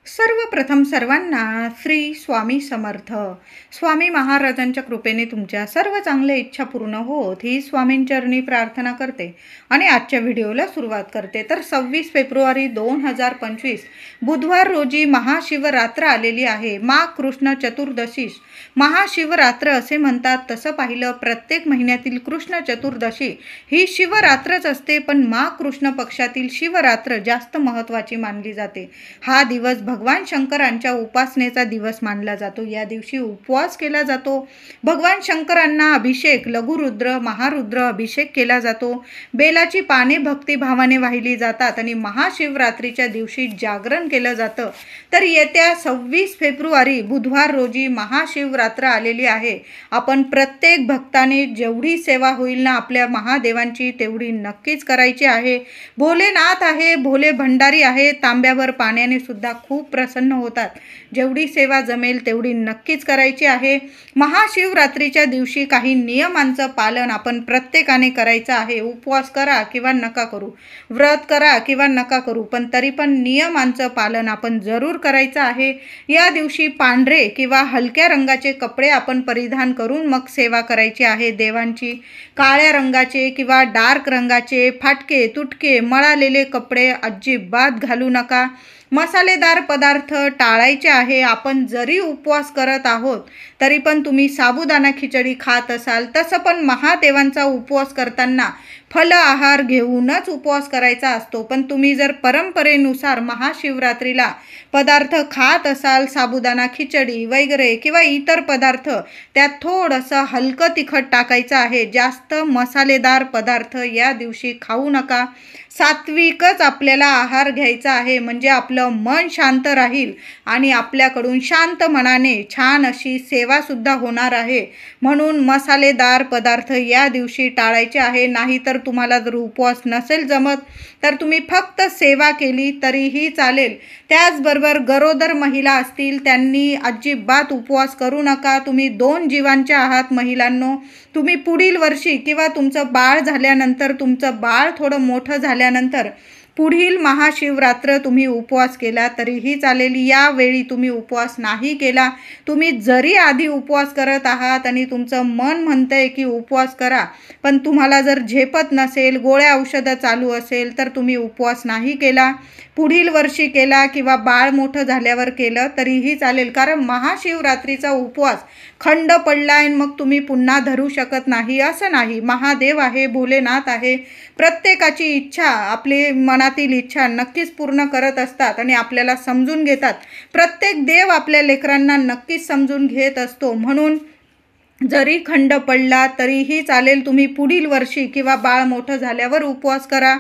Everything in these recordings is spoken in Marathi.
सर्वप्रथम सर्वांना श्री स्वामी समर्थ. स्वामी महाराजांच्या कृपेने तुमच्या सर्व चांगल्या इच्छा पूर्ण होत ही स्वामींचरणी प्रार्थना करते आणि आजच्या व्हिडिओला सुरुवात करते. तर 26 फेब्रुवारी 2025 बुधवार रोजी महाशिवरात्र आलेली आहे. माघ कृष्ण चतुर्दशीस महाशिवरात्र असे म्हणतात. तसं पाहिलं प्रत्येक महिन्यातील कृष्ण चतुर्दशी ही शिवरात्रच असते, पण माघ कृष्ण पक्षातील शिवरात्र जास्त महत्त्वाची मानली जाते. हा दिवस भगवान शंकरांच्या उपासनेचा दिवस मानला जातो. या दिवशी उपवास केला जातो. भगवान शंकरांना अभिषेक, लघुरुद्र, महारुद्र अभिषेक केला जातो. बेलाची पाने भक्तिभावाने वाहिली जातात आणि महाशिवरात्रीच्या दिवशी जागरण केलं जातं. तर येत्या 26 फेब्रुवारी बुधवार रोजी महाशिवरात्र आलेली आहे. आपण प्रत्येक भक्ताने जेवढी सेवा होईल ना आपल्या महादेवांची तेवढी नक्कीच करायची आहे. भोलेनाथ आहे, भोले भंडारी आहे, तांब्यावर पाण्याने सुद्धा खूप प्रसन्न होतात. जेवढी सेवा जमेल तेवढी नक्कीच करायची आहे. महाशिवरात्रीच्या दिवशी काही नियमांचं पालन आपण प्रत्येकाने करायचं आहे. उपवास करा किंवा नका करू, व्रत करा किंवा नका करू, पण तरी पण नियमांचं पालन आपण जरूर करायचं आहे. या दिवशी पांढरे किंवा हलक्या रंगाचे कपडे आपण परिधान करून मग सेवा करायची आहे देवांची. काळ्या रंगाचे किंवा डार्क रंगाचे फाटके तुटके मळालेले कपडे अजिबात घालू नका. मसालेदार पदार्थ टाळायचे आहे. आपण जरी उपवास करत आहोत तरी पण तुम्ही साबुदाणा खिचडी खात असाल, तसं पण महादेवांचा उपवास करताना फल आहार घेऊनच उपवास करायचा असतो. पण तुम्ही जर परंपरेनुसार महाशिवरात्रीला पदार्थ खात असाल, साबुदाणा खिचडी वगैरे किंवा इतर पदार्थ, त्यात थोडंसं हलकं तिखट टाकायचं आहे. जास्त मसालेदार पदार्थ या दिवशी खाऊ नका. सात्विकच आपल्याला आहार घ्यायचा आहे, म्हणजे आपलं मन शांत राहील आणि आपल्याकडून शांत मनाने छान अशी सेवासुद्धा होणार आहे. म्हणून मसालेदार पदार्थ या दिवशी टाळायचे आहे. नाहीतर तुम्हाला जर उपवास नसेल जमत तर तुम्ही फक्त सेवा केली तरीही चालेल. त्याचबरोबर गरोदर महिला असतील त्यांनी अजिबात उपवास करू नका. तुम्ही 2 जीवांच्या आहात महिलांनो. तुम्ही पुढील वर्षी किंवा तुमचं बाळ झाल्यानंतर, तुमचं बाळ थोडं मोठं झाल्यानंतर पुढील महाशिवरात्र तुम्ही उपवास केला तरीही चालेल. यावेळी तुम्ही उपवास नाही केला, तुम्ही जरी आधी उपवास करत आहात आणि तुमचं मन म्हणतंय की उपवास करा, पण तुम्हाला जर झेपत नसेल, गोळ्या औषधं चालू असेल, तर तुम्ही उपवास नाही केला, पुढील वर्षी केला किंवा बाळ मोठं झाल्यावर केलं तरीही चालेल. कारण महाशिवरात्रीचा उपवास खंड पडला आणि मग तुम्ही पुन्हा धरू शकत नाही असं नाही. महादेव आहे, भोलेनाथ आहे, प्रत्येकाची इच्छा, आपली मनातील इच्छा नक्कीच पूर्ण करत असतात आणि आपल्याला समजून घेतात. प्रत्येक देव आपल्या लेकरांना नक्कीच समजून घेत असतो. म्हणून जरी खंड पडला तरीही चालेल, तुम्ही पुढील वर्षी किंवा बाळ मोठं झाल्यावर उपवास करा.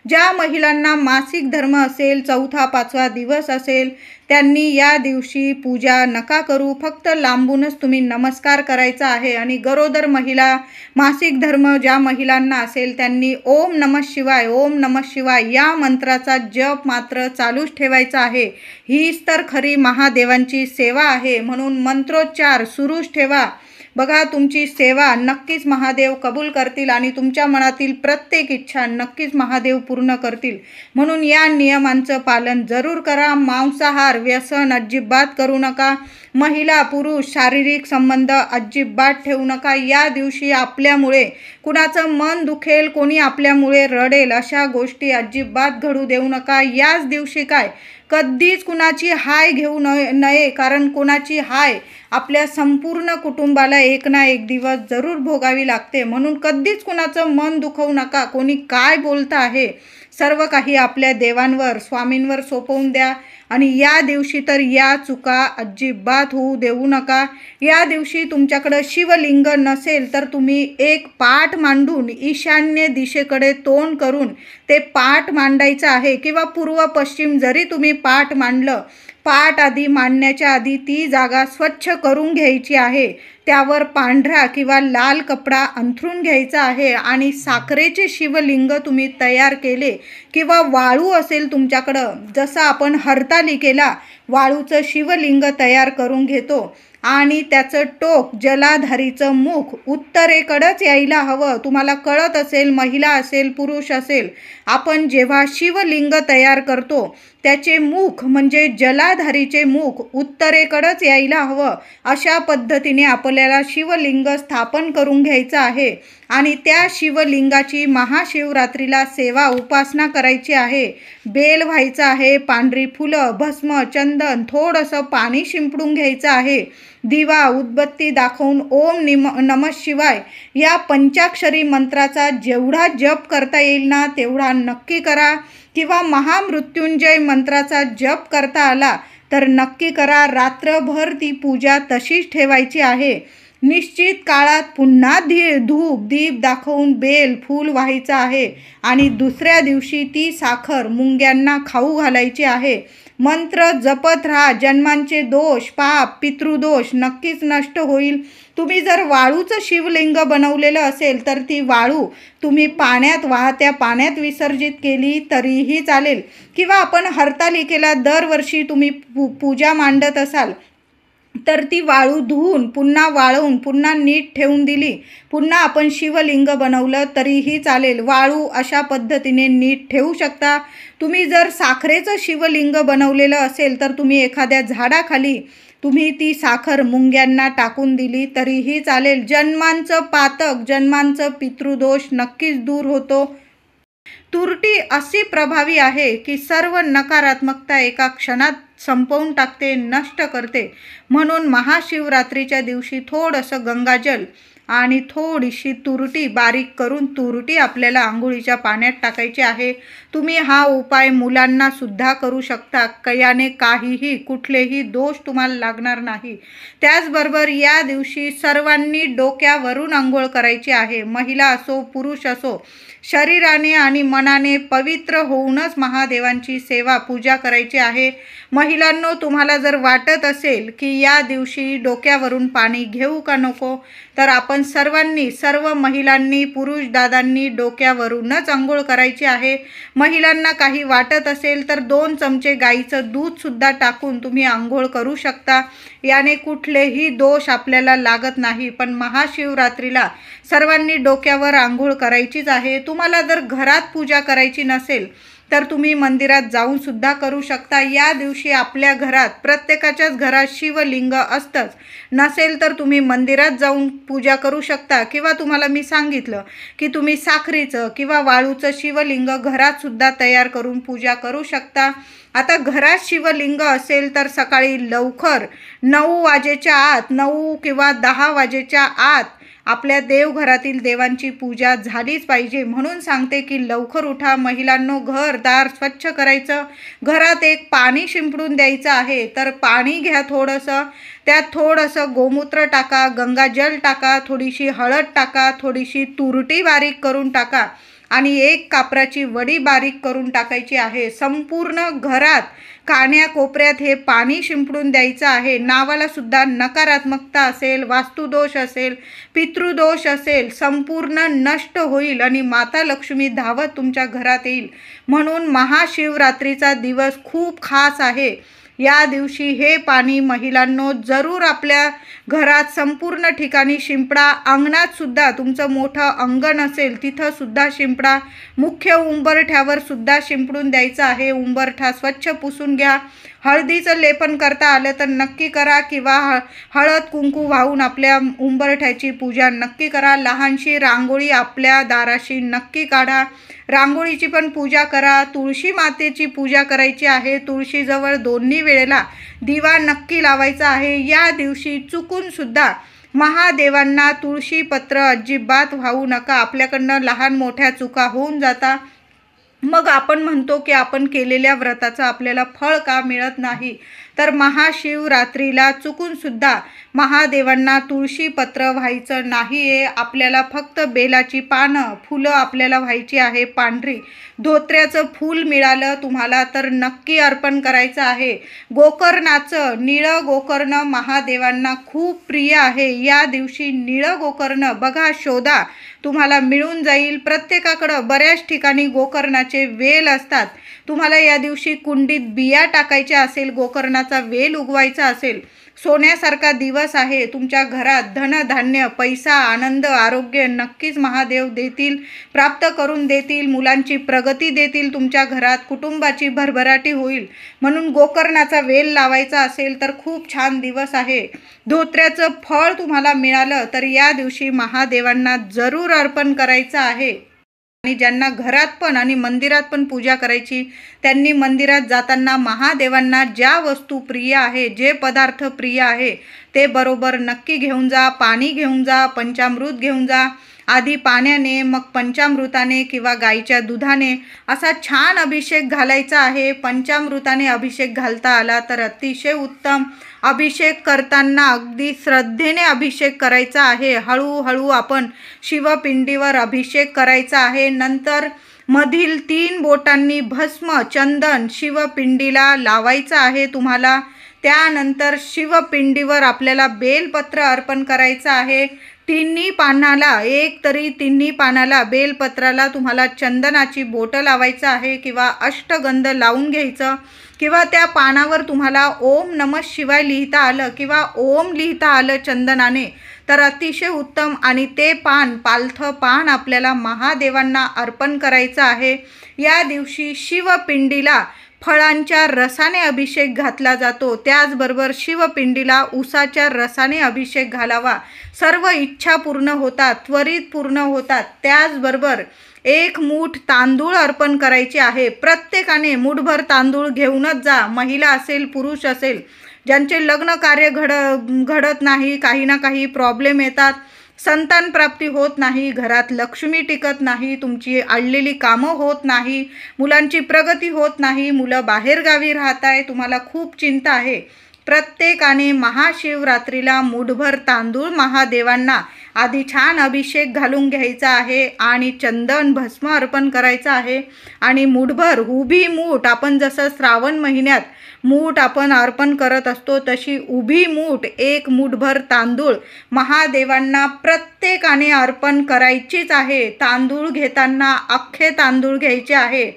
ज्या महिलांना मासिक धर्म असेल, 4था-5वा दिवस असेल, त्यांनी या दिवशी पूजा नका करू. फक्त लांबूनच तुम्ही नमस्कार करायचा आहे. आणि गरोदर महिला, मासिक धर्म ज्या महिलांना असेल त्यांनी ओम नमः शिवाय, ओम नमः शिवाय या मंत्राचा जप मात्र चालूच ठेवायचा आहे. हीच तर खरी महादेवांची सेवा आहे. म्हणून मंत्रोच्चार सुरूच ठेवा. बघा, तुमची सेवा नक्कीच महादेव कबूल करतील आणि तुमच्या मनातील प्रत्येक इच्छा नक्कीच महादेव पूर्ण करतील. म्हणून या नियमांचं पालन जरूर करा. मांसाहार, व्यसन अजिबात करू नका. महिला पुरुष शारीरिक संबंध अजिबात ठेवू नका. या दिवशी आपल्यामुळे कुणाचं मन दुखेल, कोणी आपल्यामुळे रडेल, अशा गोष्टी अजिबात घडू देऊ नका. याच दिवशी कधीच कुणाची हाय घेऊ नये, कारण कुणाची हाय आपल्या संपूर्ण कुटुंबाला एक ना एक दिवस जरूर भोगावी लागते. म्हणून कधीच कुणाचं मन दुखवू नका. कोणी काय बोलतं आहे सर्व काही आपल्या देवांवर, स्वामींवर सोपवून द्या. आणि या दिवशी तर या चुका अजिबात होऊ देऊ नका. या दिवशी तुमच्याकडं शिवलिंग नसेल तर तुम्ही एक पाट मांडून ईशान्य दिशेकडे तोंड करून ते पाट मांडायचं आहे. किंवा पूर्व पश्चिम जरी तुम्ही पाट मांडलं, पाट आधी मांडण्याच्या आधी ती जागा स्वच्छ करून घ्यायची आहे. त्यावर पांढरा किंवा लाल कपडा अंथरून घ्यायचा आहे आणि साखरेचे शिवलिंग तुम्ही तयार केले किंवा वाळू असेल तुमच्याकडं, जसं आपण हरतालिकेला वाळूचं शिवलिंग तयार करून घेतो आणि त्याचं टोक, जलाधारीचं मुख उत्तरेकडंच यायला हवं. तुम्हाला कळत असेल, महिला असेल पुरुष असेल, आपण जेव्हा शिवलिंग तयार करतो त्याचे मुख म्हणजे जलाधारीचे मुख उत्तरेकडेच यायला हवं, अशा पद्धतीने आपल्याला शिवलिंग स्थापन करून घ्यायचं आहे आणि त्या शिवलिंगाची महाशिवरात्रीला सेवा उपासना करायची आहे. बेल व्हायचं आहे, पांढरी फुलं, भस्म, चंदन, थोडंसं पाणी शिंपडून घ्यायचं आहे. दिवा उदबत्ती दाखवून ओम नमः शिवाय या पंचाक्षरी मंत्राचा जेवढा जप करता येईल ना तेवढा नक्की करा, किंवा महामृत्युंजय मंत्राचा जप करता आला तर नक्की करा. रात्रभर ती पूजा तशीच ठेवायची आहे. निश्चित काळात पुन्हा धूप दीप दाखवून बेल फूल व्हायचं आहे आणि दुसऱ्या दिवशी ती साखर मुंग्यांना खाऊ घालायची आहे. मंत्र जपत राहा. जन्मांचे दोष, पाप, पितृदोष नक्कीच नष्ट होईल. तुम्ही जर वाळूचं शिवलिंग बनवलेलं असेल तर ती वाळू तुम्ही वाहत्या पाण्यात विसर्जित केली तरीही चालेल, किंवा आपण हरतालिकेला दरवर्षी तुम्ही पूजा मांडत असाल तर ती वाळू धुवून पुन्हा वाळवून पुन्हा नीट ठेवून दिली, पुन्हा आपण शिवलिंग बनवलं तरीही चालेल. वाळू अशा पद्धतीने नीट ठेवू शकता. तुम्ही जर साखरेचं शिवलिंग बनवलेलं असेल तर तुम्ही एखाद्या झाडाखाली तुम्ही ती साखर मुंग्यांना टाकून दिली तरीही चालेल. जन्मांचं पातक, जन्मांचं पितृदोष नक्कीच दूर होतो. तुरटी अशी प्रभावी आहे की सर्व नकारात्मकता एका क्षणात संपवून टाकते, नष्ट करते. म्हणून महाशिवरात्रीच्या दिवशी थोडंसं गंगाजल आणि थोडीशी तुरटी बारीक करून तुरटी आपल्याला आंघोळीच्या पाण्यात टाकायची आहे. तुम्ही हा उपाय मुलांना सुद्धा करू शकता. याने काहीही कुठलेही दोष तुम्हाला लागणार नाही. त्याचबरोबर या दिवशी सर्वांनी डोक्यावरून आंघोळ करायची आहे. महिला असो पुरुष असो, शरीराने आणि मनाने पवित्र होऊनच महादेवांची सेवा पूजा करायची आहे. महिलांनो, तुम्हाला जर वाटत असेल की या दिवशी डोक्यावरून पाणी घेऊ का नको, तर आपण सर्व महिलांनी पुरुष दादांनी डोक्यावरूनच आंघोळ करायची आहे. महिलांना काही वाटत असेल तर 2 चमचे गाईचं दूधसुद्धा टाकून तुम्ही आंघोळ करू शकता. याने कुठलेही दोष आपल्याला लागत नाही. पण महाशिवरात्रीला सर्वांनी डोक्यावर आंघोळ करायचीच आहे. तुम्हाला जर घरात पूजा करायची नसेल तर तुम्ही मंदिरात जाऊन सुद्धा करू शकता. या दिवशी आपल्या घरात प्रत्येकाच्याच घरात शिवलिंग असतंच. नसेल तर तुम्ही मंदिरात जाऊन पूजा करू शकता, किंवा तुम्हाला मी सांगितलं की तुम्ही साखरेचं किंवा वाळूचं शिवलिंग घरात सुद्धा तयार करून पूजा करू शकता. आता घरात शिवलिंग असेल तर सकाळी लवकर 9 वाजेच्या आत, 9 किंवा 10 वाजेच्या आत आपल्या देवघरातील देवांची पूजा झालीच पाहिजे. म्हणून सांगते की लवकर उठा. महिलांनो, घरदार स्वच्छ करायचं. घरात एक पाणी शिंपडून द्यायचं आहे, तर पाणी घ्या थोडंसं, त्यात थोडंसं गोमूत्र टाका, गंगाजल टाका, थोडीशी हळद टाका, थोडीशी तुरटी बारीक करून टाका आणि एक कापराची वडी बारीक करून टाकायची आहे. संपूर्ण घरात कान्याकोपऱ्यात हे पाणी शिंपडून द्यायचं आहे. नावाला सुद्धा नकारात्मकता असेल, वास्तुदोष असेल, पितृदोष असेल, संपूर्ण नष्ट होईल आणि माता लक्ष्मी धावत तुमच्या घरात येईल. म्हणून महाशिवरात्रीचा दिवस खूप खास आहे. या दिवशी हे पाणी महिलांनो जरूर आपल्या घरात संपूर्ण ठिकाणी शिंपडा. अंगणात सुद्धा तुमचं मोठं अंगण असेल तिथं सुद्धा शिंपडा. मुख्य उंबरठ्यावर सुद्धा शिंपडून द्यायचं आहे. उंबरठा स्वच्छ पुसून घ्या. हळदीचं लेपन करता आलं तर नक्की करा, किंवा हळद कुंकू वाहून आपल्या उंबरठ्याची पूजा नक्की करा. लहानशी रांगोळी आपल्या दाराशी नक्की काढा. रांगोळीची पण पूजा करा. तुळशी मातेची पूजा करायची आहे. तुळशीजवळ दोन्ही वेळेला दिवा नक्की लावायचा आहे. या दिवशी चुकून सुद्धा महादेवांना तुळशीपत्र अजिबात वाहू नका. आपल्याकडनं लहान मोठ्या चुका होऊन जाता. मग आपण म्हणतो की आपण केलेल्या व्रताचं आपल्याला फळ का मिळत नाही. तर महाशिवरात्रीला चुकून सुद्धा महादेवांना तुळशीपत्र व्हायचं नाही आहे. आपल्याला फक्त बेलाची पानं, फुलं आपल्याला व्हायची आहे. पांढरी धोत्र्याचं फूल मिळालं तुम्हाला तर नक्की अर्पण करायचं आहे. गोकर्णाचं निळं गोकर्ण महादेवांना खूप प्रिय आहे. या दिवशी निळं गोकर्ण बघा, शोधा, तुम्हाला मिळून जाईल. प्रत्येकाकडं बऱ्याच ठिकाणी गोकर्णाचे वेल असतात. तुम्हाला या दिवशी कुंडीत बिया टाकायच्या असेल, गोकर्णाचा वेल उगवायचा असेल सोन्यासारखा दिवस आहे. तुमच्या घरात धनधान्य, पैसा, आनंद, आरोग्य नक्कीच महादेव देतील, प्राप्त करून देतील. मुलांची प्रगती देतील तुमच्या घरात. कुटुंबाची भरभराटी होईल. म्हणून गोकर्णाचा वेल लावायचा असेल तर खूप छान दिवस आहे. धोत्र्याचं फळ तुम्हाला मिळालं तर या दिवशी महादेवांना जरूर अर्पण करायचं आहे. आणि ज्यांना घरात पण आणि मंदिरात पण पूजा करायची, त्यांनी मंदिरात जाताना महादेवांना ज्या वस्तू प्रिय आहे, जे पदार्थ प्रिय आहे ते बरोबर नक्की घेऊन जा. पाणी घेऊन जा, पंचामृत घेऊन जा. आधी पाण्याने, मग पंचामृताने किंवा गाईच्या दुधाने असा छान अभिषेक घालायचा आहे. पंचामृताने अभिषेक घालता आला तर अतिशय उत्तम. अभिषेक करताना अगदी श्रद्धेने अभिषेक करायचा आहे. हळूहळू आपण शिवपिंडीवर अभिषेक करायचा आहे. नंतर मधील 3 बोटांनी भस्म चंदन शिवपिंडीला लावायचं आहे तुम्हाला. त्यानंतर शिवपिंडीवर आपल्याला बेलपत्र अर्पण करायचं आहे. तिन्ही पानाला बेलपत्राला तुम्हाला चंदनाची बोटं लावायचं आहे किंवा अष्टगंध लावून घ्यायचं, किंवा त्या पानावर तुम्हाला ओम नमः शिवाय लिहिता आलं किंवा ओम लिहिता आलं चंदनाने तर अतिशय उत्तम. आणि ते पालथं पान आपल्याला महादेवांना अर्पण करायचं आहे. या दिवशी शिवपिंडीला फळांच्या रसाने अभिषेक घातला जातो. त्याचबरोबर शिवपिंडीला उसाच्या रसाने अभिषेक घालावा. सर्व इच्छा पूर्ण होतात, त्वरित पूर्ण होतात. त्याचबरोबर 1 मूठ तांदूळ अर्पण करायचे आहे. प्रत्येकाने मूठभर तांदूळ घेऊनच जा. महिला असेल, पुरुष असेल, ज्यांचे लग्न कार्य घडत नाही, काही ना काही प्रॉब्लेम येतात, संतान प्राप्ती होत नाही, घरात लक्ष्मी टिकत नाही, तुमची अडलेली कामं होत नाही, मुलांची प्रगती होत नाही, मुलं बाहेरगावी राहत आहे, तुम्हाला खूप चिंता आहे, प्रत्येकाने महाशिवरात्रीला मूठभर तांदूळ महादेवांना आधी छान अभिषेक घालून घ्यायचा आहे आणि चंदन भस्म अर्पण करायचं आहे. आणि मूठभर उभी मूठ, आपण जसं श्रावण महिन्यात मूठ आपण अर्पण करत असतो तशी उभी मूठ 1 मूठभर तांदूळ महादेवांना प्रत्येकाने अर्पण करायचीच आहे. तांदूळ घेताना अख्खे तांदूळ घ्यायचे आहे.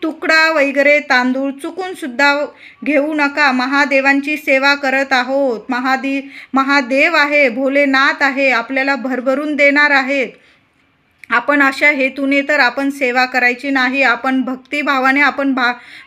तुकडा वगैरे तांदूळ चुकून सुद्धा घेऊ नका. महादेवांची सेवा करत आहोत. महादेव आहे, भोलेनाथ आहे, आपल्याला भरभरून देणार आहेत. आपण अशा हेतूने तर आपण सेवा करायची नाही. आपण भक्तिभावाने आपण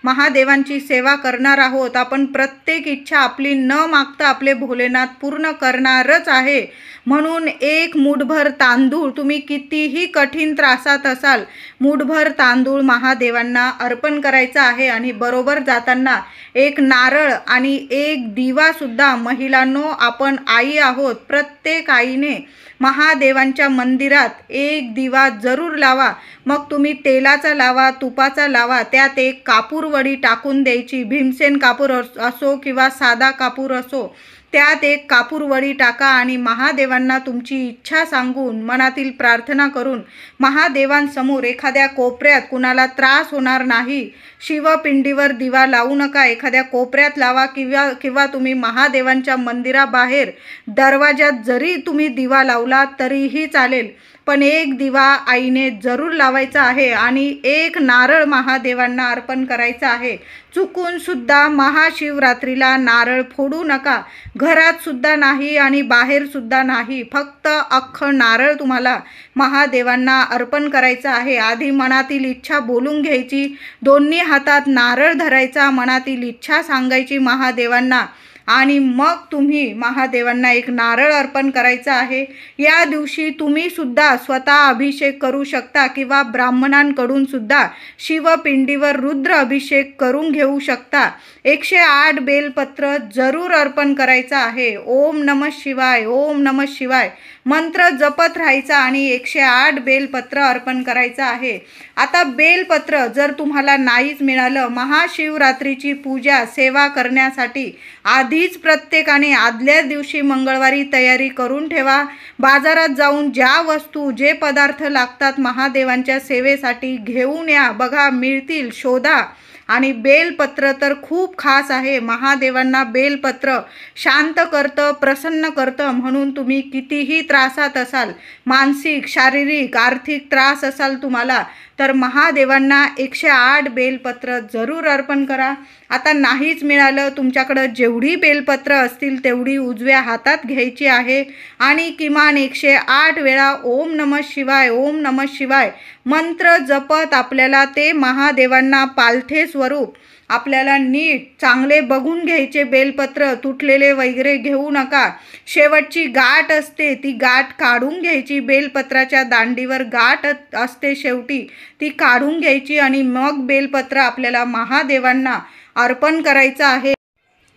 महादेवांची सेवा करणार आहोत. आपण प्रत्येक इच्छा आपली न मागता आपले भोलेनाथ पूर्ण करणारच आहे. म्हणून 1 मूठभर तांदूळ, तुम्ही कितीही कठीण त्रासात असाल, मूठभर तांदूळ महादेवांना अर्पण करायचा आहे. आणि बरोबर जाताना 1 नारळ आणि 1 दिवासुद्धा, महिलांनो आपण आई आहोत, प्रत्येक आईने महादेवांच्या मंदिरात 1 दिवा जरूर लावा. मग तुम्ही तेलाचा लावा, तुपाचा लावा, त्यात 1 कापूरवडी टाकून द्यायची. भीमसेन कापूर असो किंवा साधा कापूर असो, त्यात 1 कापूरवडी टाका आणि महादेवांना तुमची इच्छा सांगून, मनातील प्रार्थना करून महादेवांसमोर एखाद्या कोपऱ्यात, कुणाला त्रास होणार नाही, शिवपिंडीवर दिवा लावू नका, एखाद्या कोपऱ्यात लावा किंवा तुम्ही महादेवांच्या मंदिराबाहेर दरवाजात जरी तुम्ही दिवा लावला तरीही चालेल. पण 1 दिवा आईने जरूर लावायचा आहे आणि 1 नारळ महादेवांना अर्पण करायचा आहे. चुकून सुद्धा महाशिवरात्रीला नारळ फोडू नका. घरात सुद्धा नाही आणि बाहेर सुद्धा नाही. फक्त अख्खं नारळ तुम्हाला महादेवांना अर्पण करायचं आहे. आधी मनातील इच्छा बोलून घ्यायची. दोन्ही हातात नारळ धरायचा, मनातील इच्छा सांगायची महादेवांना आणि मग तुम्ही महादेवांना 1 नारळ अर्पण करायचा आहे. या दिवशी तुम्ही सुद्धा स्वतः अभिषेक करू शकता किंवा ब्राह्मणांकडून सुद्धा शिवपिंडीवर रुद्र अभिषेक करून घेऊ शकता. 108 बेलपत्र जरूर अर्पण करायचं आहे. ओम नमः शिवाय, ओम नमः शिवाय मंत्र जपत राहायचा आणि 108 बेलपत्र अर्पण करायचं आहे. आता बेलपत्र जर तुम्हाला नाहीच मिळालं, महाशिवरात्रीची पूजा सेवा करण्यासाठी आधीच प्रत्येकाने आदल्या दिवशी मंगळवारी तयारी करून ठेवा. बाजारात जाऊन ज्या वस्तू, जे पदार्थ लागतात महादेवांच्या सेवेसाठी घेऊन या. बघा मिळतील, शोधा. आणि बेलपत्र तर खूप खास आहे. महादेवांना बेलपत्र शांत करतं, प्रसन्न करतं. म्हणून तुम्ही कितीही त्रासात असाल, मानसिक, शारीरिक, आर्थिक त्रास असाल तुम्हाला, तर महादेवांना 108 बेलपत्र जरूर अर्पण करा. आता नाहीच मिळालं, तुमच्याकडं जेवढी बेलपत्र असतील तेवढी उजव्या हातात घ्यायची आहे आणि किमान 108 वेळा ओम नमः शिवाय ओम नमः शिवाय मंत्र जपत आपल्याला ते महादेवांना पालथे स्वरूप आपल्याला नीट चांगले बघून घ्यायचे. बेलपत्र तुटलेले वगैरे घेऊ नका. शेवटची गाठ असते ती गाठ काढून घ्यायची. बेलपत्राच्या दांडीवर गाठ असते शेवटी, ती काढून घ्यायची आणि मग बेलपत्र आपल्याला महादेवांना अर्पण करायचं आहे.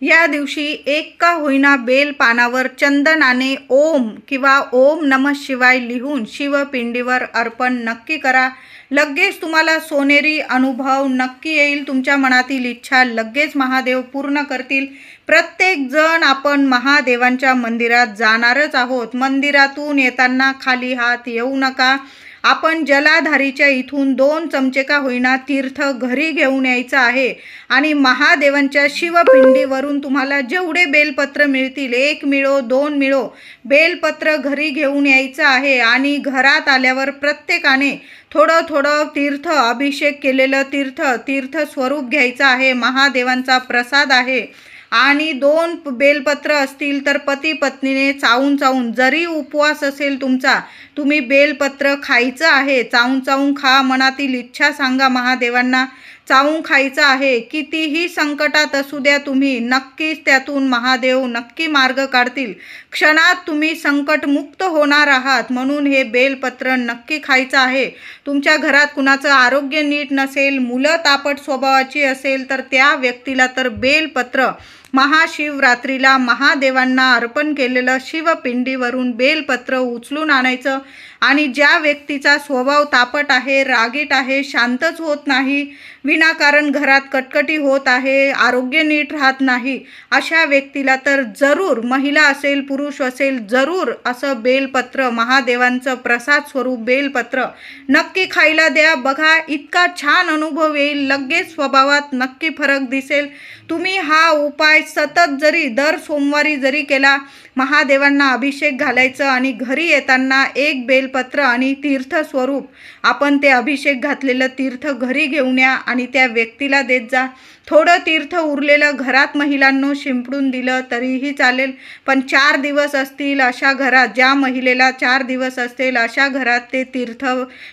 या दिवशी एक का होईना बेल पानावर चंदनाने ओम किंवा ओम नमः शिवाय लिहून शिवपिंडीवर अर्पण नक्की करा. लगेच तुम्हाला सोनेरी अनुभव नक्की येईल. तुमच्या मनातील इच्छा लगेच महादेव पूर्ण करतील. प्रत्येक जण आपण महादेवांच्या मंदिरात जाणारच आहोत. मंदिरातून येताना खाली हात येऊ नका. आपण जलाधारीच्या इथून 2 चमचे का होईना तीर्थ घरी घेऊन यायचं आहे आणि महादेवांच्या शिवपिंडीवरून तुम्हाला जेवढे बेलपत्र मिळतील, 1 मिळो 2 मिळो, बेलपत्र घरी घेऊन यायचं आहे आणि घरात आल्यावर प्रत्येकाने थोडं थोडं तीर्थ, अभिषेक केलेलं तीर्थ स्वरूप घ्यायचं आहे. महादेवांचा प्रसाद आहे आणि 2 बेलपत्र असतील तर पती पत्नीने चावून जरी उपवास असेल तुमचा, तुम्ही बेलपत्र खायचं आहे. चावून खा. मनातील इच्छा सांगा महादेवांना. चावून खायचं आहे. कितीही संकटात असू द्या तुम्ही, नक्कीच त्यातून महादेव नक्की मार्ग काढतील. क्षणात तुम्ही संकटमुक्त होणार आहात. म्हणून हे बेलपत्र नक्की खायचं आहे. तुमच्या घरात कुणाचं आरोग्य नीट नसेल, मुलं तापट स्वभावाची असेल तर त्या व्यक्तीला तर बेलपत्र महाशिवरात्रीला महादेवांना अर्पण केलेलं शिवपिंडीवरून बेलपत्र उचलून आणायचं आणि ज्या व्यक्तीचा स्वभाव तापट आहे, रागीट आहे, शांतच होत नाही, विनाकारण घरात कटकटी होत आहे, आरोग्य नीट राहत नाही, अशा व्यक्तीला तर जरूर, महिला असेल पुरुष असेल, जरूर असं बेलपत्र, महादेवांचं प्रसाद स्वरूप बेलपत्र नक्की खायला द्या. बघा, इतका छान अनुभव येईल. लगेच स्वभावात नक्की फरक दिसेल. तुम्ही हा उपाय सतत जरी दर सोमवारी जरी केला, महादेवांना अभिषेक घालायचं आणि घरी येताना 1 बेलपत्र आणि तीर्थ स्वरूप आपण ते अभिषेक घातलेलं तीर्थ घरी घेऊन या आणि त्या व्यक्तीला देत जा. थोडं तीर्थ उरलेलं घरात महिलांनो शिंपडून दिलं तरीही चालेल, पण 4 दिवस असतील अशा घरात, ज्या महिलेला 4 दिवस असतील अशा घरात ते तीर्थ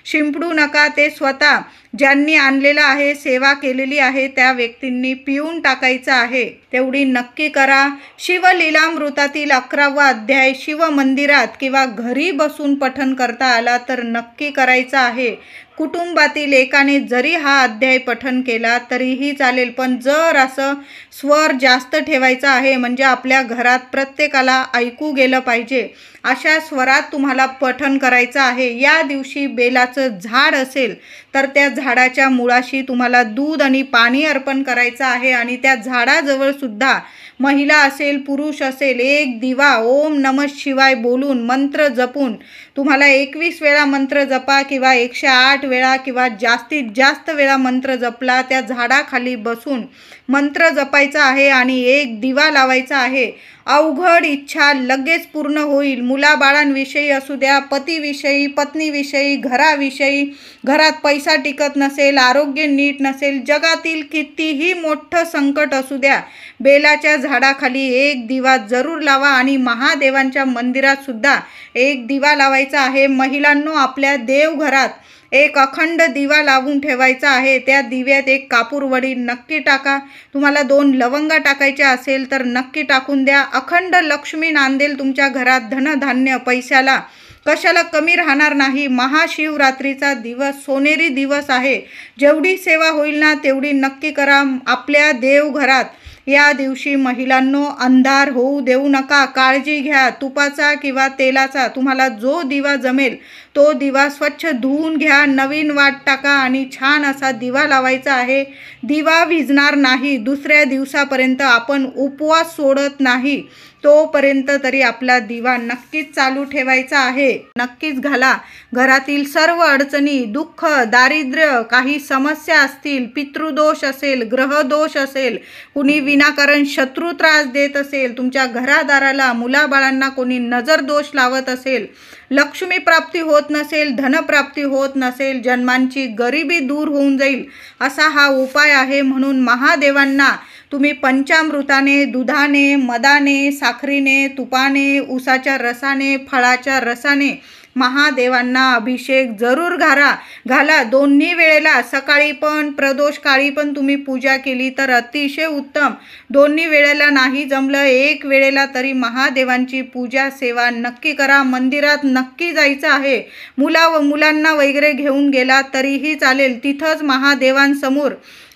शिंपडू नका. ते स्वतः ज्यांनी आणलेलं आहे, सेवा केलेली आहे, त्या व्यक्तींनी पिऊन टाकायचं आहे. तेवढी नक्की करा. शिवलीलामृतातील 11वा अध्याय शिवमंदिरात किंवा घरी बसून पठण करता आला तर नक्की करायचा आहे. कुटुंबातील एकाने जरी हा अध्याय पठण केला तरीही चालेल, पण जर असं स्वर जास्त ठेवायचा आहे, म्हणजे आपल्या घरात प्रत्येकाला ऐकू गेलं पाहिजे, अशा स्वरात तुम्हाला पठण करायचं आहे. या दिवशी बेलाचं झाड असेल तर त्या झाडाच्या मुळाशी तुम्हाला दूध आणि पाणी अर्पण करायचं आहे आणि त्या झाडाजवळ सुद्धा महिला असेल पुरुष असेल, 1 दिवा ओम नमः शिवाय बोलून मंत्र जपून, तुम्हाला 21 वेळा मंत्र जपा किंवा 108 वेळा किंवा जास्तीत जास्त वेळा मंत्र जपला, त्या झाडाखाली बसून मंत्र जपायचा आहे आणि 1 दिवा लावायचा आहे. अवघड इच्छा लगेच पूर्ण होईल. मुलाबाळांविषयी असू द्या, पतीविषयी, पत्नीविषयी, घराविषयी, घरात पैसा टिकत नसेल, आरोग्य नीट नसेल, जगातील कितीही मोठं संकट असू द्या, बेलाच्या झाडाखाली 1 दिवा जरूर लावा आणि महादेवांच्या मंदिरात सुद्धा 1 दिवा लावायचा आहे. महिलांनो, आपल्या देवघरात 1 अखंड दिवा लावून ठेवायचा आहे. त्या दिव्यात 1 कापूरवडी नक्की टाका. तुम्हाला 2 लवंगा टाकायच्या असेल तर नक्की टाकून द्या. अखंड लक्ष्मी नांदेल तुमच्या घरात. धनधान्य, पैशाला कशाला कमी राहणार नाही. महाशिवरात्रीचा दिवस सोनेरी दिवस आहे. जेवढी सेवा होईल ना तेवढी नक्की करा आपल्या देवघरात. या दिवशी महिलांनो, अंधार होऊ देऊ नका. काळजी घ्या. तुपाचा किंवा तेलाचा तुम्हाला जो दिवा जमेल तो दिवा स्वच्छ धुवून घ्या, नवीन वाट टाका आणि छान असा दिवा लावायचा आहे. दिवा विझणार नाही. दुसऱ्या दिवसापर्यंत आपण उपवास सोडत नाही तोपर्यंत तरी आपला दिवा नक्कीच चालू ठेवायचा आहे. नक्कीच घाला. घरातील सर्व अडचणी, दुःख, दारिद्र्य, काही समस्या असतील, पितृदोष असेल, ग्रहदोष असेल, कुणी विनाकारण शत्रू त्रास देत असेल, तुमच्या घरादाराला, मुलाबाळांना कोणी नजर दोष लावत असेल, लक्ष्मी प्राप्ती होत नसेल, धनप्राप्ती होत नसेल, जन्मांची गरिबी दूर होऊन जाईल असा हा उपाय आहे. म्हणून महादेवांना तुम्ही पंचामृताने, दुधाने, मधाने, साखरीने, तुपाने, उसाच्या रसाने, फळाच्या रसाने महादेवांना अभिषेक जरूर घाला. दोन्ही वेळेला, सकाळी पण प्रदोष काळी पण तुम्ही पूजा केली तर अतिशय उत्तम. दोन्ही वेळेला नाही जमलं, एक वेळेला तरी महादेवांची पूजा सेवा नक्की करा. मंदिरात नक्की जायचं आहे. मुलांना वगैरे घेऊन गेला तरीही चालेल. तिथंच महादेवांसमोर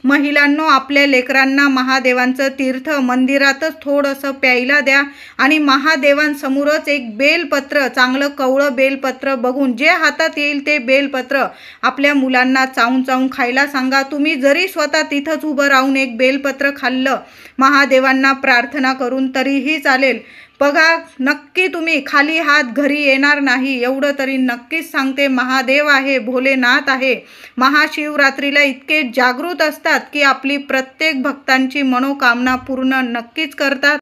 महिलांनो आपल्या लेकरांना महादेवांचं तीर्थ मंदिरातच थोडंसं प्यायला द्या आणि महादेवांसमोरच एक बेलपत्र, चांगलं कवळं बेलपत्र बघून जे हातात येईल ते बेलपत्र आपल्या मुलांना चावून खायला सांगा. तुम्ही जरी स्वतः तिथंच उभं राहून एक बेलपत्र खाल्लं महादेवांना प्रार्थना करून तरीही चालेल. बघा, नक्की तुम्ही खाली हात घरी येणार नाही, एवढं तरी नक्कीच सांगते. महादेव आहे, भोलेनाथ आहे. महाशिवरात्रीला इतके जागृत असतात की आपली प्रत्येक भक्तांची मनोकामना पूर्ण नक्कीच करतात.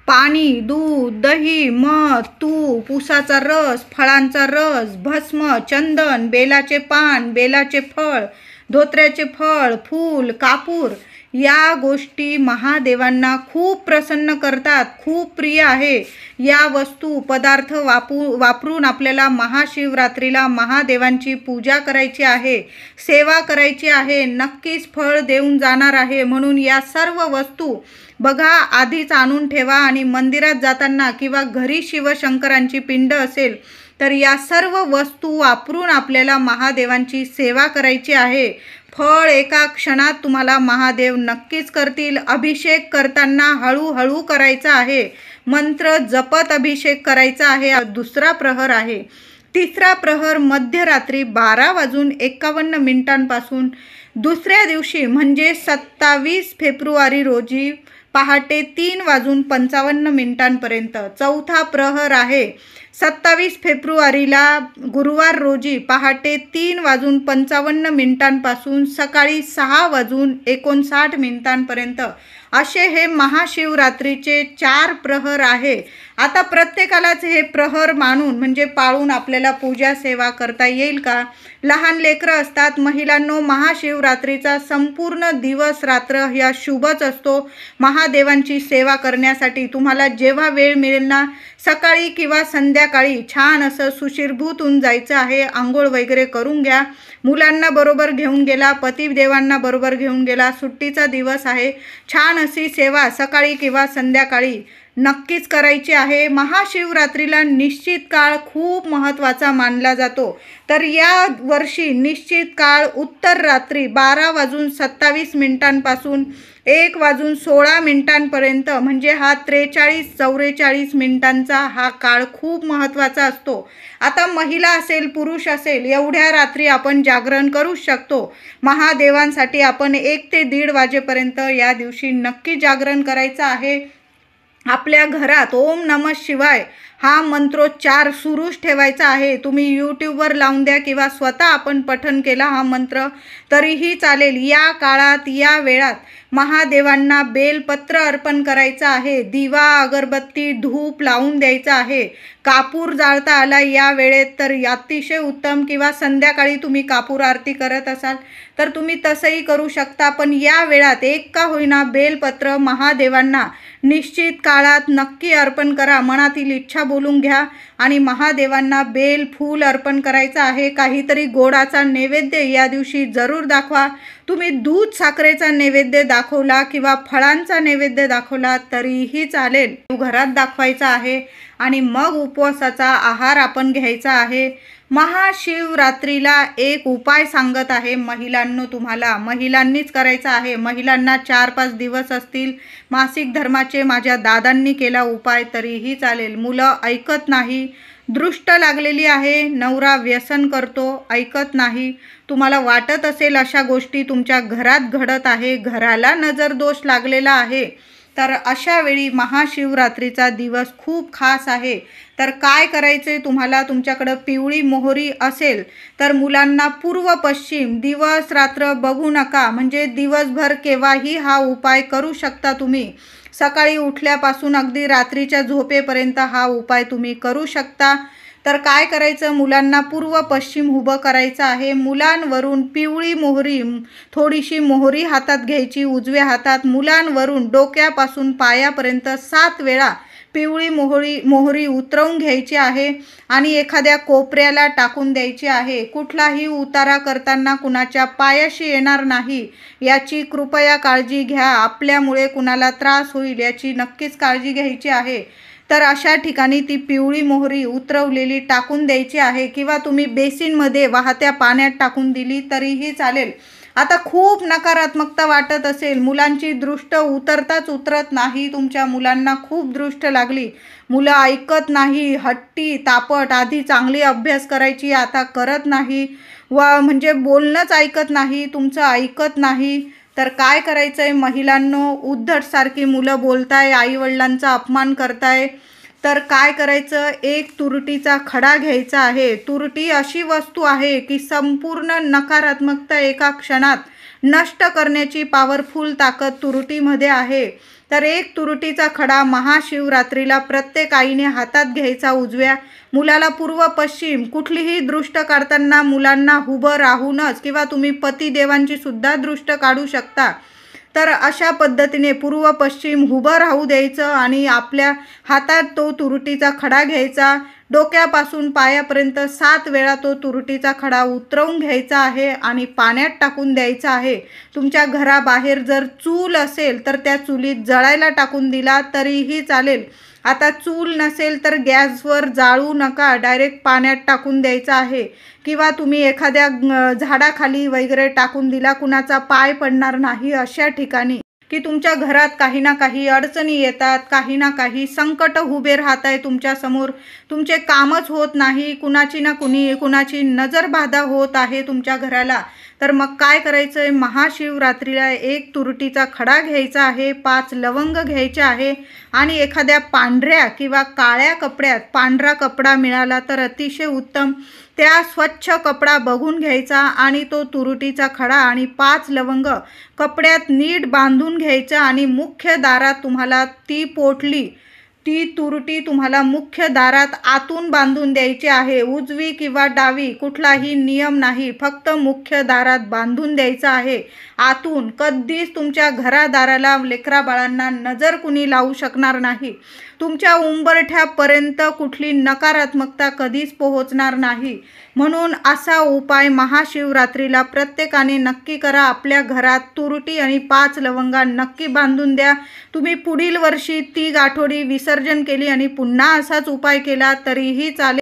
पाणी, दूध, दही, मध, तूप, उसाचा रस, फळांचा रस, भस्म, चंदन, बेलाचे पान, बेलाचे फळ, धोत्र्याचे फळ, फूल, कापूर या गोष्टी महादेवांना खूप प्रसन्न करतात, खूप प्रिय आहे. या वस्तू पदार्थ वापरून आपल्याला महाशिवरात्रीला महादेवांची पूजा करायची आहे, सेवा करायची आहे, नक्कीच फळ देऊन जाणार आहे. म्हणून या सर्व वस्तू बघा आधीच आणून ठेवा आणि मंदिरात जाताना किंवा घरी शिवशंकरांची पिंड असेल तर या सर्व वस्तू वापरून आपल्याला महादेवांची सेवा करायची आहे. फळ एका क्षणात तुम्हाला महादेव नक्कीच करतील. अभिषेक करताना हळूहळू करायचा आहे. मंत्र जपत अभिषेक करायचा आहे. दुसरा प्रहर आहे. तिसरा प्रहर मध्यरात्री 12:51 दुसऱ्या दिवशी म्हणजे 27 फेब्रुवारी रोजी पहाटे 3:55 चौथा प्रहर आहे. 27 फेब्रुवारीला गुरुवार रोजी पहाटे 3:55 सकाळी 6:59 असे हे महाशिवरात्रीचे 4 प्रहर आहे. आता प्रत्येकालाच हे प्रहर मानून म्हणजे पाळून आपल्याला पूजा सेवा करता येईल का? लहान लेकरं असतात. महिलांनो, महाशिवरात्रीचा संपूर्ण दिवस रात्र या शुभच असतो महादेवांची सेवा करण्यासाठी. तुम्हाला जेव्हा वेळ मिळेल ना, सकाळी किंवा संध्याकाळी छान असं सुशीरभूत होऊन जायचं आहे. आंघोळ वगैरे करून घ्या. मुलांना बरोबर घेऊन गेला, पतिदेवांना बरोबर घेऊन गेला, सुट्टीचा दिवस आहे, छान अशी सेवा सकाळी किंवा संध्याकाळी नक्कीच करायची आहे. महाशिवरात्रीला निश्चित काळ खूप महत्त्वाचा मानला जातो. तर या वर्षी निश्चित काळ उत्तर रात्री 12:27 1:16 म्हणजे हा 43-44 मिनिटांचा हा काळ खूप महत्त्वाचा असतो. आता महिला असेल, पुरुष असेल, एवढ्या रात्री आपण जागरण करू शकतो. महादेवांसाठी आपण 1 ते 1:30 वाजेपर्यंत या दिवशी नक्की जागरण करायचं आहे. आपल्या घरात ओम नमः शिवाय हा मंत्रोच्चार सुरूच ठेवायचा आहे. तुम्ही यूट्यूबवर लावून द्या किंवा स्वतः आपण पठण केला हा मंत्र तरीही चालेल. या काळात, या वेळात महादेवांना बेलपत्र अर्पण करायचं आहे. दिवा, अगरबत्ती, धूप लावून द्यायचा आहे. कापूर जाळता आला या वेळेत तर अतिशय उत्तम. किंवा संध्याकाळी तुम्ही कापूर आरती करत असाल तर तुम्ही तसंही करू शकता. पण या वेळात एक का होईना बेलपत्र महादेवांना निश्चित काळात नक्की अर्पण करा. मनातील इच्छा बोलून घ्या आणि महादेवांना बेल फूल अर्पण करायचं आहे. काहीतरी गोडाचा नैवेद्य या दिवशी जरूर दाखवा. तुम्ही दूध साखरेचा नैवेद्य दाखवला किंवा फळांचा नैवेद्य दाखवला तरीही चालेल. घरात दाखवायचा आहे आणि मग उपवासाचा आहार आपण घ्यायचा आहे. महाशिवरात्रीला एक उपाय सांगत आहे महिलांनो, तुम्हाला महिलांनीच करायचा आहे. महिलांना 4-5 दिवस असतील मासिक धर्माचे. माझ्या दादांनी केला उपाय तरीही चालेल. मुलं ऐकत नाही, दृष्ट लागलेली आहे, नवरा व्यसन करतो, ऐकत नाही. तुम्हाला वाटत असेल अशा गोष्टी तुमच्या घरात घडत आहे, घराला नजर दोष लागलेला आहे, तर अशा वेळी महाशिवरात्रीचा दिवस खूप खास आहे. तर काय करायचे तुम्हाला? तुमच्याकडं पिवळी मोहरी असेल तर मुलांना पूर्व पश्चिम दिवस रात्र बघू नका. म्हणजे दिवसभर केव्हाही हा उपाय करू शकता तुम्ही. सकाळी उठल्यापासून अगदी रात्रीच्या झोपेपर्यंत हा उपाय तुम्ही करू शकता. तर काय करायचं, मुलांना पूर्व पश्चिम उभं करायचं आहे. मुलांवरून पिवळी मोहरी, थोडीशी मोहरी हातात घ्यायची उजव्या हातात. मुलांवरून डोक्यापासून पायापर्यंत 7 वेळा पिवळी मोहरी उतरवून घ्यायची आहे आणि एखाद्या कोपऱ्याला टाकून द्यायची आहे. कुठलाही उतारा करताना कुणाच्या पायाशी येणार नाही याची कृपया काळजी घ्या. आपल्यामुळे कुणाला त्रास होईल याची नक्कीच काळजी घ्यायची आहे. तर अशा ठिकाणी ती पिवळी मोहरी उतरवलेली टाकून द्यायची आहे किंवा तुम्ही बेसिनमध्ये वाहत्या पाण्यात टाकून दिली तरीही चालेल. आता खूप नकारात्मकता वाटत असेल, मुलांची दृष्ट उतरताच उतरत नाही, तुमच्या मुलांना खूप दृष्ट लागली, मुलं ऐकत नाही, हट्टी तापट, आधी चांगली अभ्यास करायची आता करत नाही, म्हणजे बोलणंच ऐकत नाही, तुमचं ऐकत नाही, तर काय करायचं आहे महिलांनो, उद्धटसारखी मुलं बोलताय, आईवडिलांचा अपमान करताय, तर काय करायचं, एक तुरटीचा खडा घ्यायचा आहे. तुरटी अशी वस्तू आहे की संपूर्ण नकारात्मकता एका क्षणात नष्ट करण्याची पॉवरफुल ताकद तुरटीमध्ये आहे. तर एक तुरटीचा खडा महाशिवरात्रीला प्रत्येक आईने हातात घ्यायचा उजव्या. मुलाला पूर्व पश्चिम कुठलीही दृष्ट काढताना मुलांना उभं राहूनच किंवा तुम्ही पतिदेवांची सुद्धा दृष्ट काढू शकता. तर अशा पद्धतीने पूर्व पश्चिम उभं राहू द्यायचं आणि आपल्या हातात तो तुरटीचा खडा घ्यायचा. डोक्यापासून पायापर्यंत 7 वेळा तो तुरटीचा खडा उतरवून घ्यायचा आहे आणि पाण्यात टाकून द्यायचा आहे. तुमच्या घराबाहेर जर चूल असेल तर त्या चुलीत जळायला टाकून दिला तरीही चालेल. आता चूल नसेल तर गॅसवर जाळू नका, डायरेक्ट पाण्यात टाकून द्यायचं आहे किंवा तुम्ही एखाद्या झाडाखाली वगैरे टाकून दिला, कुणाचा पाय पडणार नाही अशा ठिकाणी, की तुमच्या घरात काही ना काही अडचणी येतात, काही ना काही संकट उभे राहत आहे तुमच्यासमोर, तुमचे कामच होत नाही, कुणाची नजरबाधा होत आहे तुमच्या घराला. तर मग काय करायचं आहे, महाशिवरात्रीला एक तुरटीचा खडा घ्यायचा आहे, 5 लवंग घ्यायचे आहे आणि एखाद्या पांढऱ्या किंवा काळ्या कपड्यात, पांढरा कपडा मिळाला तर अतिशय उत्तम, त्या स्वच्छ कपडा बघून घ्यायचा आणि तो तुरटीचा खडा आणि 5 लवंग कपड्यात नीट बांधून घ्यायचा आणि मुख्य दारात तुम्हाला ती तुरटी तुम्हाला मुख्य दारात आतून बांधून द्यायची आहे. उजवी किंवा डावी कुठलाही नियम नाही, फक्त मुख्य दारात बांधून द्यायचं आहे. आतून कधीच तुमच्या घरादाराला, लेकरा बाळांना नजर कुणी लावू शकणार नाही. तुमच्या उंबरठ्यापर्यंत कुठली नकारात्मकता कधीच पोहोचणार नाही. म्हणून असा उपाय महाशिवरात्रीला प्रत्येकाने नक्की करा. आपल्या घरात तुरटी आणि 5 लवंगा नक्की बांधून द्या. तुम्ही पुढील वर्षी ती गाठोडी विसर्जन केली आणि पुन्हा असाच उपाय केला तरीही चालेल.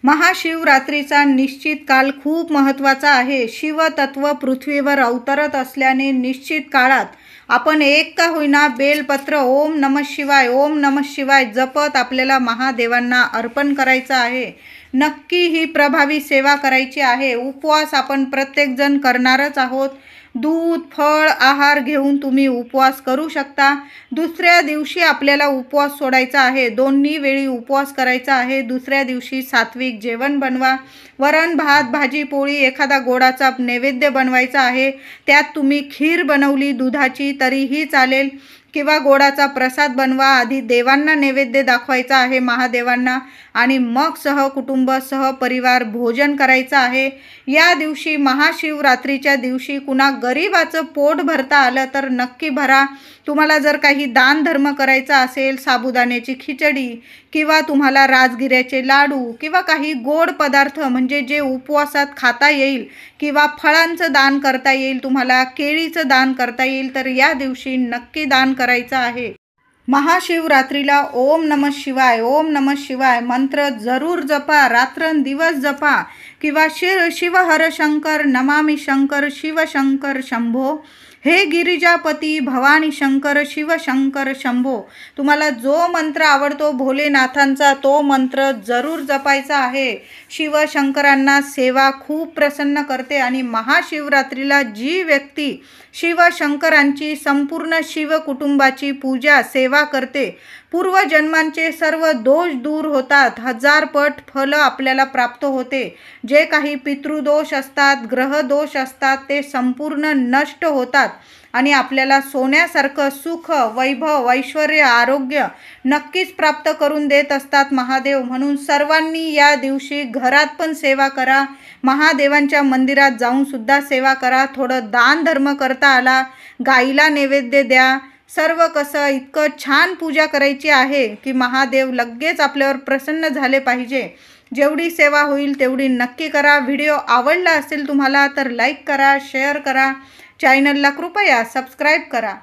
महाशिवरात्रीचा निश्चित काल खूप महत्त्वाचा आहे. शिवतत्व पृथ्वीवर अवतरत असल्याने निश्चित काळात आपण एक का होईना बेलपत्र ओम नमः शिवाय, ओम नमः शिवाय जपत आपल्याला महादेवांना अर्पण करायचं आहे. नक्की ही प्रभावी सेवा करायची आहे. उपवास आपण प्रत्येकजण करणारच आहोत. दूध, फळ, आहार घेऊन तुम्ही उपवास करू शकता. दुसऱ्या दिवशी आपल्याला उपवास सोडायचा आहे. दोन्ही वेळी उपवास करायचा आहे. दुसऱ्या दिवशी सात्विक जेवण बनवा. वरण, भात, भाजी, पोळी, एखादा गोडाचा नैवेद्य बनवायचा आहे. त्यात तुम्ही खीर बनवली दुधाची तरीही चालेल किंवा गोडाचा प्रसाद बनवा. आधी देवांना नैवेद्य दाखवायचा आहे, महादेवांना, आणि मग सहकुटुंब सहपरिवार भोजन करायचं आहे. या दिवशी महाशिवरात्रीच्या दिवशी कुणा गरीबाचं पोट भरता आलं तर नक्की भरा. तुम्हाला जर काही दानधर्म करायचा असेल, साबुदाण्याची खिचडी किंवा तुम्हाला राजगिऱ्याचे लाडू किंवा काही गोड पदार्थ म्हणजे जे उपवासात खाता येईल किंवा फळांचं दान करता येईल, तुम्हाला केळीचं दान करता येईल, तर या दिवशी नक्की दान करायचं आहे. महाशिवरात्रीला ओम नमः शिवाय, ओम नमः शिवाय मंत्र जरूर जपा, रात्रंदिवस जपा किंवा शिव हर शंकर, नमामि शंकर, शिवशंकर शंभो, हे गिरिजापती भवानी शंकर, शिवशंकर शंभो. तुम्हाला जो मंत्र आवडतो भोलेनाथांचा तो मंत्र जरूर जपायचा आहे. शिवशंकरांना सेवा खूप प्रसन्न करते आणि महाशिवरात्रीला जी व्यक्ती शिवशंकरांची संपूर्ण शिव कुटुंबाची पूजा सेवा करते, पूर्वजन्मांचे सर्व दोष दूर होतात. 1000 पट फल आपल्याला प्राप्त होते. जे काही पितृदोष असतात, ग्रहदोष असतात, ते संपूर्ण नष्ट होतात. आणि आपल्याला सोन्यासारखं सुख, वैभव, ऐश्वर्य, आरोग्य नक्कीच प्राप्त करून देत असतात महादेव. म्हणून सर्वांनी या दिवशी घरात पण सेवा करा, महादेवांच्या मंदिरात जाऊन सुद्धा सेवा करा. थोडं दान धर्म करता आला, गाईला नैवेद्य द्या. सर्व कसं इतकं छान पूजा करायची आहे की महादेव लगेच आपल्यावर प्रसन्न झाले पाहिजे. जेवढी सेवा होईल तेवढी नक्की करा. व्हिडिओ आवडला असेल तुम्हाला तर लाईक करा, शेअर करा, चॅनलला कृपया सबस्क्राईब करा.